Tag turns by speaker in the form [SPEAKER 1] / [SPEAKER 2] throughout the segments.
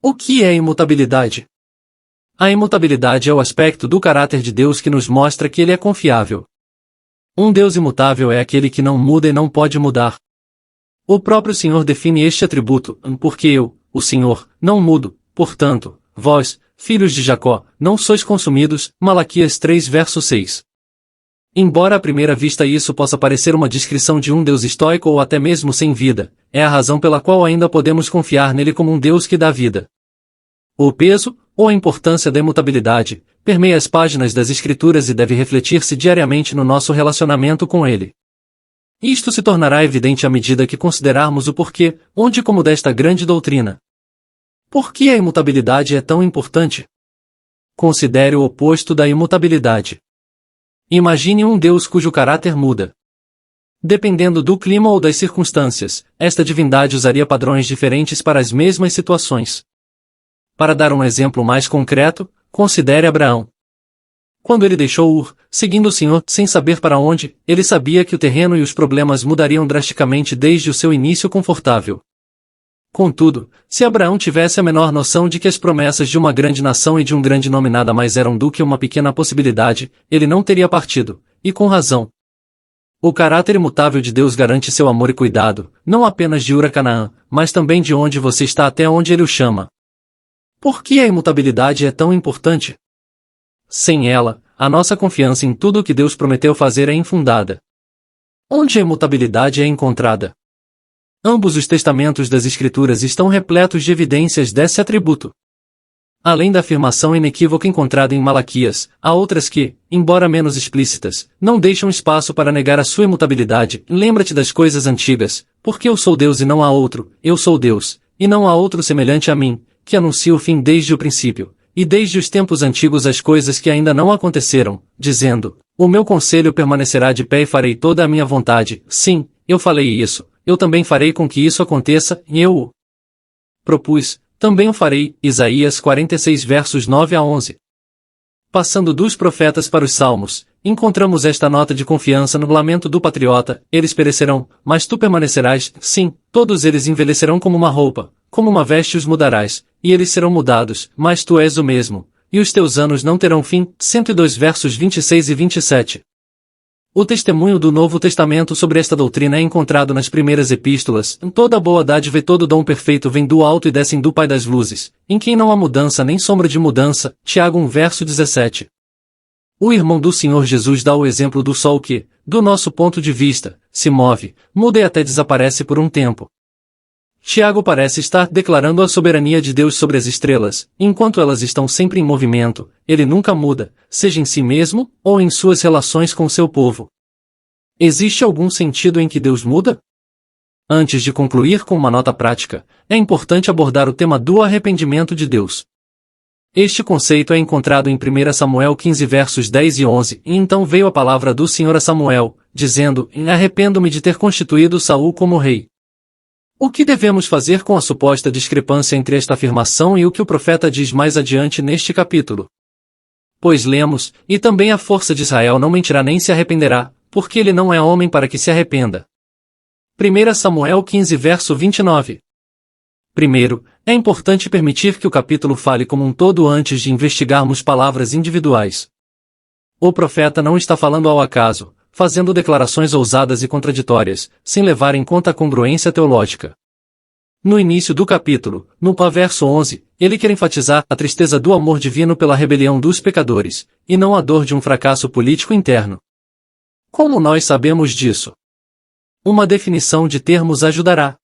[SPEAKER 1] O que é imutabilidade? A imutabilidade é o aspecto do caráter de Deus que nos mostra que ele é confiável. Um Deus imutável é aquele que não muda e não pode mudar. O próprio Senhor define este atributo, porque eu, o Senhor, não mudo, portanto, vós, filhos de Jacó, não sois consumidos. Malaquias 3 verso 6. Embora à primeira vista isso possa parecer uma descrição de um Deus estoico ou até mesmo sem vida, é a razão pela qual ainda podemos confiar nele como um Deus que dá vida. O peso, ou a importância da imutabilidade, permeia as páginas das Escrituras e deve refletir-se diariamente no nosso relacionamento com ele. Isto se tornará evidente à medida que considerarmos o porquê, onde e como desta grande doutrina. Por que a imutabilidade é tão importante? Considere o oposto da imutabilidade. Imagine um Deus cujo caráter muda. Dependendo do clima ou das circunstâncias, esta divindade usaria padrões diferentes para as mesmas situações. Para dar um exemplo mais concreto, considere Abraão. Quando ele deixou Ur, seguindo o Senhor, sem saber para onde, ele sabia que o terreno e os problemas mudariam drasticamente desde o seu início confortável. Contudo, se Abraão tivesse a menor noção de que as promessas de uma grande nação e de um grande nome nada mais eram do que uma pequena possibilidade, ele não teria partido, e com razão. O caráter imutável de Deus garante seu amor e cuidado, não apenas de Ur a Canaã, mas também de onde você está até onde ele o chama. Por que a imutabilidade é tão importante? Sem ela, a nossa confiança em tudo o que Deus prometeu fazer é infundada. Onde a imutabilidade é encontrada? Ambos os testamentos das Escrituras estão repletos de evidências desse atributo. Além da afirmação inequívoca encontrada em Malaquias, há outras que, embora menos explícitas, não deixam espaço para negar a sua imutabilidade. Lembra-te das coisas antigas, porque eu sou Deus e não há outro, eu sou Deus, e não há outro semelhante a mim, que anuncia o fim desde o princípio, e desde os tempos antigos as coisas que ainda não aconteceram, dizendo, o meu conselho permanecerá de pé e farei toda a minha vontade. Sim, eu falei isso. Eu também farei com que isso aconteça, e eu o propus, também o farei. Isaías 46 versos 9 a 11. Passando dos profetas para os salmos, encontramos esta nota de confiança no lamento do patriota: eles perecerão, mas tu permanecerás. Sim, todos eles envelhecerão como uma roupa, como uma veste os mudarás, e eles serão mudados, mas tu és o mesmo, e os teus anos não terão fim. 102 versos 26 e 27. O testemunho do Novo Testamento sobre esta doutrina é encontrado nas primeiras epístolas. Toda boa dádiva e todo dom perfeito vem do alto e descem do Pai das luzes, em quem não há mudança nem sombra de mudança. Tiago 1 verso 17. O irmão do Senhor Jesus dá o exemplo do sol que, do nosso ponto de vista, se move, muda e até desaparece por um tempo. Tiago parece estar declarando a soberania de Deus sobre as estrelas. Enquanto elas estão sempre em movimento, ele nunca muda, seja em si mesmo, ou em suas relações com seu povo. Existe algum sentido em que Deus muda? Antes de concluir com uma nota prática, é importante abordar o tema do arrependimento de Deus. Este conceito é encontrado em 1 Samuel 15 versos 10 e 11, e então veio a palavra do Senhor a Samuel, dizendo: arrependo-me de ter constituído Saul como rei. O que devemos fazer com a suposta discrepância entre esta afirmação e o que o profeta diz mais adiante neste capítulo? Pois lemos, e também a força de Israel não mentirá nem se arrependerá, porque ele não é homem para que se arrependa. 1 Samuel 15 verso 29. Primeiro, é importante permitir que o capítulo fale como um todo antes de investigarmos palavras individuais. O profeta não está falando ao acaso, fazendo declarações ousadas e contraditórias, sem levar em conta a congruência teológica. No início do capítulo, no verso 11, ele quer enfatizar a tristeza do amor divino pela rebelião dos pecadores, e não a dor de um fracasso político interno. Como nós sabemos disso? Uma definição de termos ajudará.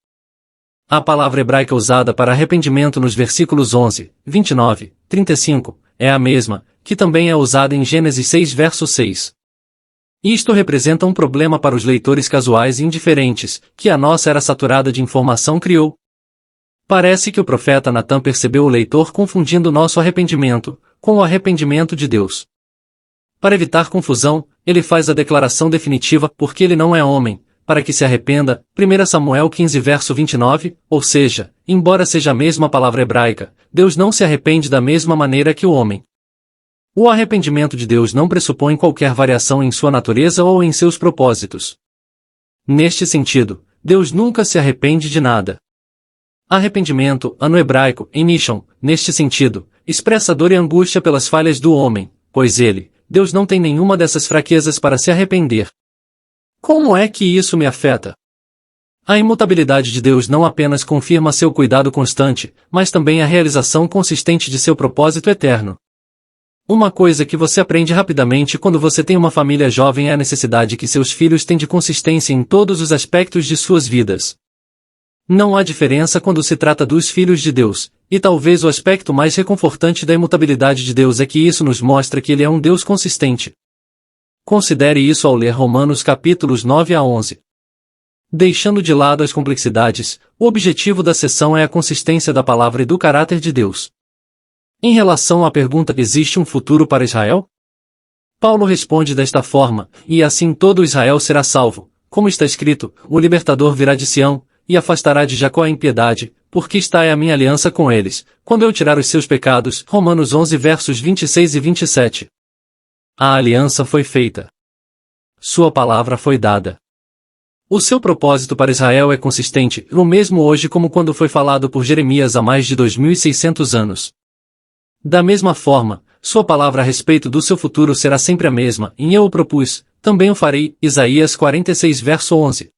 [SPEAKER 1] A palavra hebraica usada para arrependimento nos versículos 11, 29, 35, é a mesma, que também é usada em Gênesis 6 verso 6. Isto representa um problema para os leitores casuais e indiferentes, que a nossa era saturada de informação criou. Parece que o profeta Natã percebeu o leitor confundindo nosso arrependimento com o arrependimento de Deus. Para evitar confusão, ele faz a declaração definitiva: porque ele não é homem, para que se arrependa. 1 Samuel 15 verso 29, ou seja, embora seja a mesma palavra hebraica, Deus não se arrepende da mesma maneira que o homem. O arrependimento de Deus não pressupõe qualquer variação em sua natureza ou em seus propósitos. Neste sentido, Deus nunca se arrepende de nada. Arrependimento, no hebraico, nishon, neste sentido, expressa dor e angústia pelas falhas do homem, pois ele, Deus não tem nenhuma dessas fraquezas para se arrepender. Como é que isso me afeta? A imutabilidade de Deus não apenas confirma seu cuidado constante, mas também a realização consistente de seu propósito eterno. Uma coisa que você aprende rapidamente quando você tem uma família jovem é a necessidade que seus filhos têm de consistência em todos os aspectos de suas vidas. Não há diferença quando se trata dos filhos de Deus, e talvez o aspecto mais reconfortante da imutabilidade de Deus é que isso nos mostra que Ele é um Deus consistente. Considere isso ao ler Romanos capítulos 9 a 11. Deixando de lado as complexidades, o objetivo da sessão é a consistência da palavra e do caráter de Deus. Em relação à pergunta: existe um futuro para Israel? Paulo responde desta forma: e assim todo Israel será salvo, como está escrito, o libertador virá de Sião, e afastará de Jacó a impiedade, porque está é a minha aliança com eles, quando eu tirar os seus pecados. Romanos 11 versos 26 e 27. A aliança foi feita. Sua palavra foi dada. O seu propósito para Israel é consistente, o mesmo hoje como quando foi falado por Jeremias há mais de 2600 anos. Da mesma forma, sua palavra a respeito do seu futuro será sempre a mesma, e eu o propus, também o farei. Isaías 46 verso 11.